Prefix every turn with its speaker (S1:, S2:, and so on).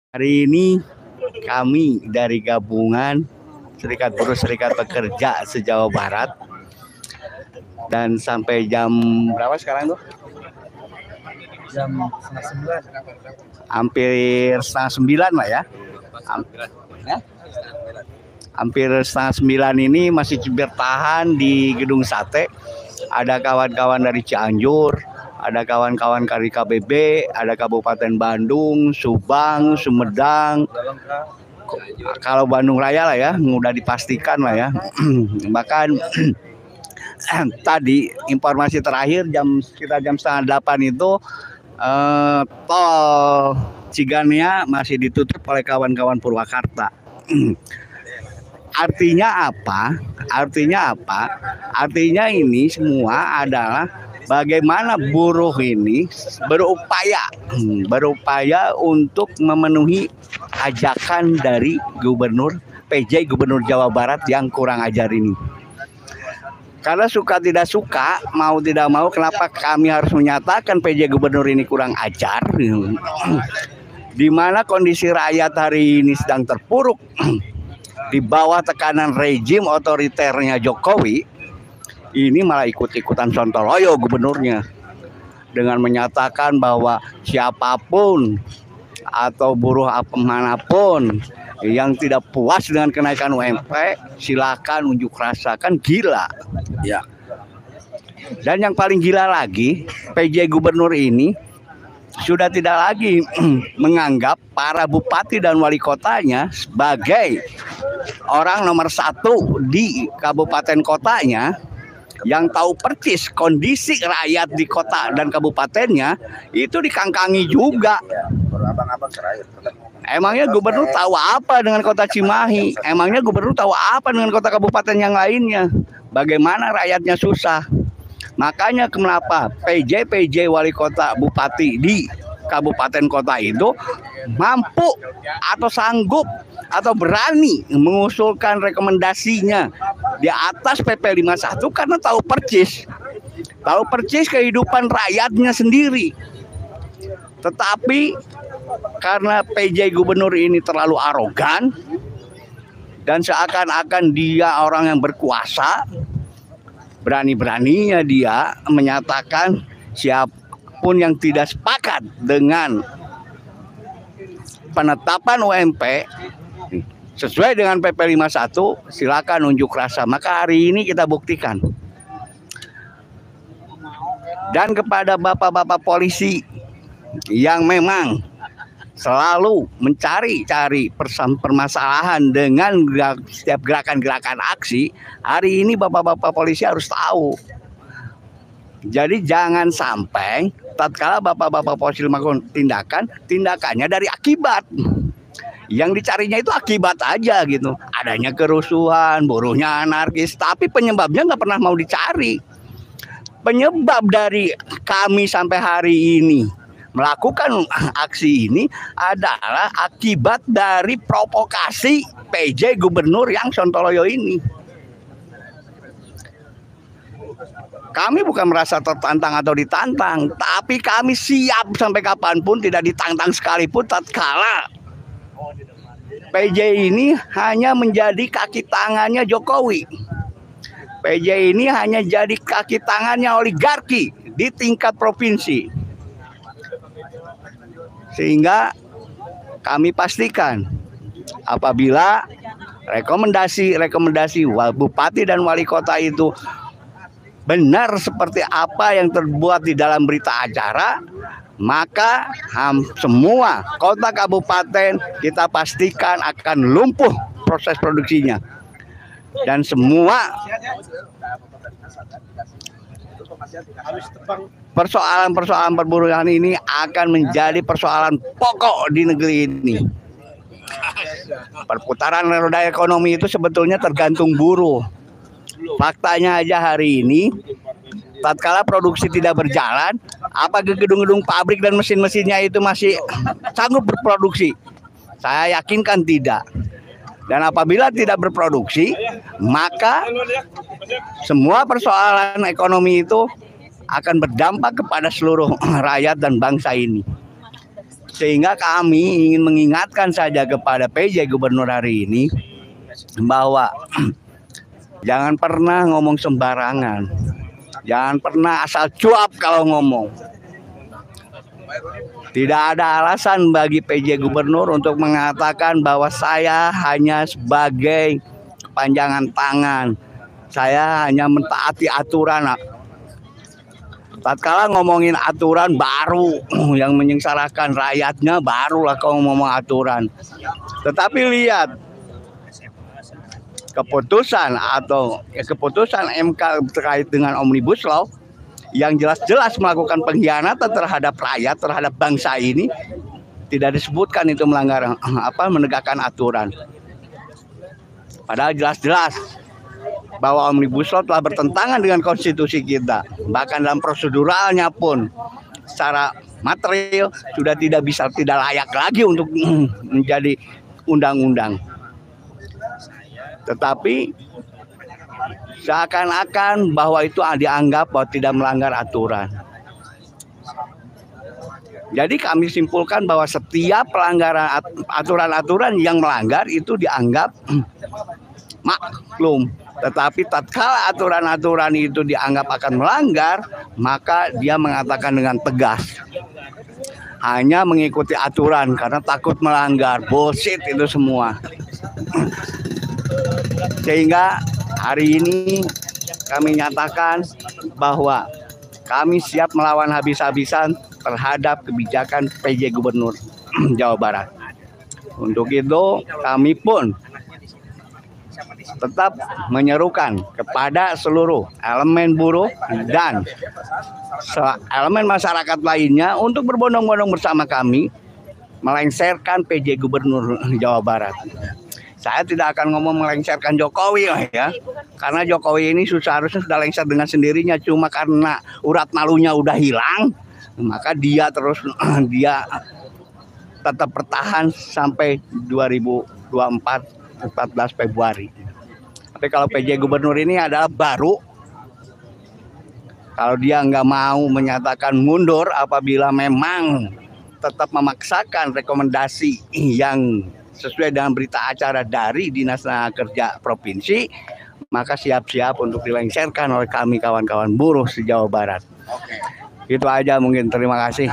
S1: Hari ini kami dari gabungan Serikat Buruh Serikat Pekerja se-Jawa Barat dan sampai jam berapa sekarang tuh?
S2: Jam setengah 9.
S1: Hampir setengah 9 lah ya. Hampir setengah 9 ini masih bertahan di Gedung Sate. Ada kawan-kawan dari Cianjur, ada kawan-kawan dari KBB, ada Kabupaten Bandung, Subang, Sumedang. Kalau Bandung Raya lah ya, mudah dipastikan lah ya. Bahkan tadi informasi terakhir sekitar jam setengah 8 itu tol Cigania masih ditutup oleh kawan-kawan Purwakarta. Artinya apa? Artinya ini semua adalah bagaimana buruh ini berupaya untuk memenuhi ajakan dari PJ Gubernur Jawa Barat yang kurang ajar ini. Karena suka tidak suka, mau tidak mau, kenapa kami harus menyatakan PJ Gubernur ini kurang ajar? Di mana kondisi rakyat hari ini sedang terpuruk di bawah tekanan rejim otoriternya Jokowi, ini malah ikut-ikutan sontoloyo gubernurnya dengan menyatakan bahwa siapapun atau buruh manapun yang tidak puas dengan kenaikan UMP silakan unjuk rasa. Kan gila ya. Dan yang paling gila lagi, PJ Gubernur ini sudah tidak lagi menganggap para bupati dan wali kotanya sebagai orang nomor satu di kabupaten kotanya yang tahu persis kondisi rakyat di kota dan kabupatennya. Itu dikangkangi juga. Emangnya gubernur tahu apa dengan kota Cimahi? Emangnya gubernur tahu apa dengan kota kabupaten yang lainnya? Bagaimana rakyatnya susah? Makanya kenapa PJ wali kota bupati di kabupaten kota itu mampu atau sanggup atau berani mengusulkan rekomendasinya di atas PP 51 karena tahu persis kehidupan rakyatnya sendiri. Tetapi karena PJ Gubernur ini terlalu arogan dan seakan-akan dia orang yang berkuasa, berani-beraninya dia menyatakan siapapun yang tidak sepakat dengan penetapan UMP sesuai dengan PP 51 silakan unjuk rasa. Maka hari ini kita buktikan. Dan kepada bapak-bapak polisi yang memang selalu mencari-cari permasalahan dengan setiap gerakan-gerakan aksi, hari ini bapak-bapak polisi harus tahu. Jadi jangan sampai tatkala bapak-bapak polisi melakukan tindakannya dari akibat. Yang dicarinya itu akibat aja gitu. Adanya kerusuhan, buruhnya anarkis, tapi penyebabnya nggak pernah mau dicari. Penyebab dari kami sampai hari ini melakukan aksi ini adalah akibat dari provokasi PJ Gubernur yang sontoloyo ini. Kami bukan merasa tertantang atau ditantang, tapi kami siap sampai kapanpun tidak ditantang sekalipun tatkala PJ ini hanya menjadi kaki tangannya Jokowi. PJ ini hanya jadi kaki tangannya oligarki di tingkat provinsi. Sehingga kami pastikan apabila rekomendasi bupati dan wali kota itu benar seperti apa yang terbuat di dalam berita acara, maka semua kota kabupaten kita pastikan akan lumpuh proses produksinya. Dan semua persoalan perburuan ini akan menjadi persoalan pokok di negeri ini. Perputaran roda ekonomi itu sebetulnya tergantung buruh. Faktanya aja hari ini, tatkala produksi tidak berjalan, apakah gedung-gedung pabrik dan mesin-mesinnya itu masih sanggup berproduksi? Saya yakinkan tidak. Dan apabila tidak berproduksi, maka semua persoalan ekonomi itu akan berdampak kepada seluruh rakyat dan bangsa ini. Sehingga kami ingin mengingatkan saja kepada PJ Gubernur hari ini bahwa jangan pernah ngomong sembarangan. Jangan pernah asal cuap kalau ngomong. Tidak ada alasan bagi PJ Gubernur untuk mengatakan bahwa saya hanya sebagai kepanjangan tangan. Saya hanya mentaati aturan. Tatkala ngomongin aturan baru yang menyengsarakan rakyatnya, barulah kau ngomong aturan. Tetapi lihat keputusan keputusan MK terkait dengan Omnibus Law yang jelas-jelas melakukan pengkhianatan terhadap rakyat, terhadap bangsa ini, tidak disebutkan itu melanggar menegakkan aturan. Padahal jelas-jelas bahwa Omnibus Law telah bertentangan dengan konstitusi kita. Bahkan dalam proseduralnya pun secara material sudah tidak layak lagi untuk menjadi undang-undang. Tetapi seakan-akan bahwa itu dianggap bahwa tidak melanggar aturan. Jadi kami simpulkan bahwa setiap pelanggaran aturan-aturan yang melanggar itu dianggap maklum. Tetapi tatkala aturan-aturan itu dianggap akan melanggar, maka dia mengatakan dengan tegas, hanya mengikuti aturan karena takut melanggar. Bullshit itu semua. Sehingga hari ini kami nyatakan bahwa kami siap melawan habis-habisan terhadap kebijakan PJ Gubernur Jawa Barat. Untuk itu kami pun tetap menyerukan kepada seluruh elemen buruh dan elemen masyarakat lainnya untuk berbondong-bondong bersama kami melengsarkan PJ Gubernur Jawa Barat. Saya tidak akan ngomong melengsarkan Jokowi ya, karena Jokowi ini seharusnya sudah lengser dengan sendirinya, cuma karena urat malunya udah hilang, maka dia tetap bertahan sampai 2024 14 Februari. Tapi kalau PJ Gubernur ini adalah baru, kalau dia nggak mau menyatakan mundur apabila memang tetap memaksakan rekomendasi yang sesuai dengan berita acara dari Dinas Tenaga Kerja Provinsi, maka siap-siap untuk dilengsarkan oleh kami kawan-kawan buruh se-Jawa Barat. Itu aja mungkin, terima kasih.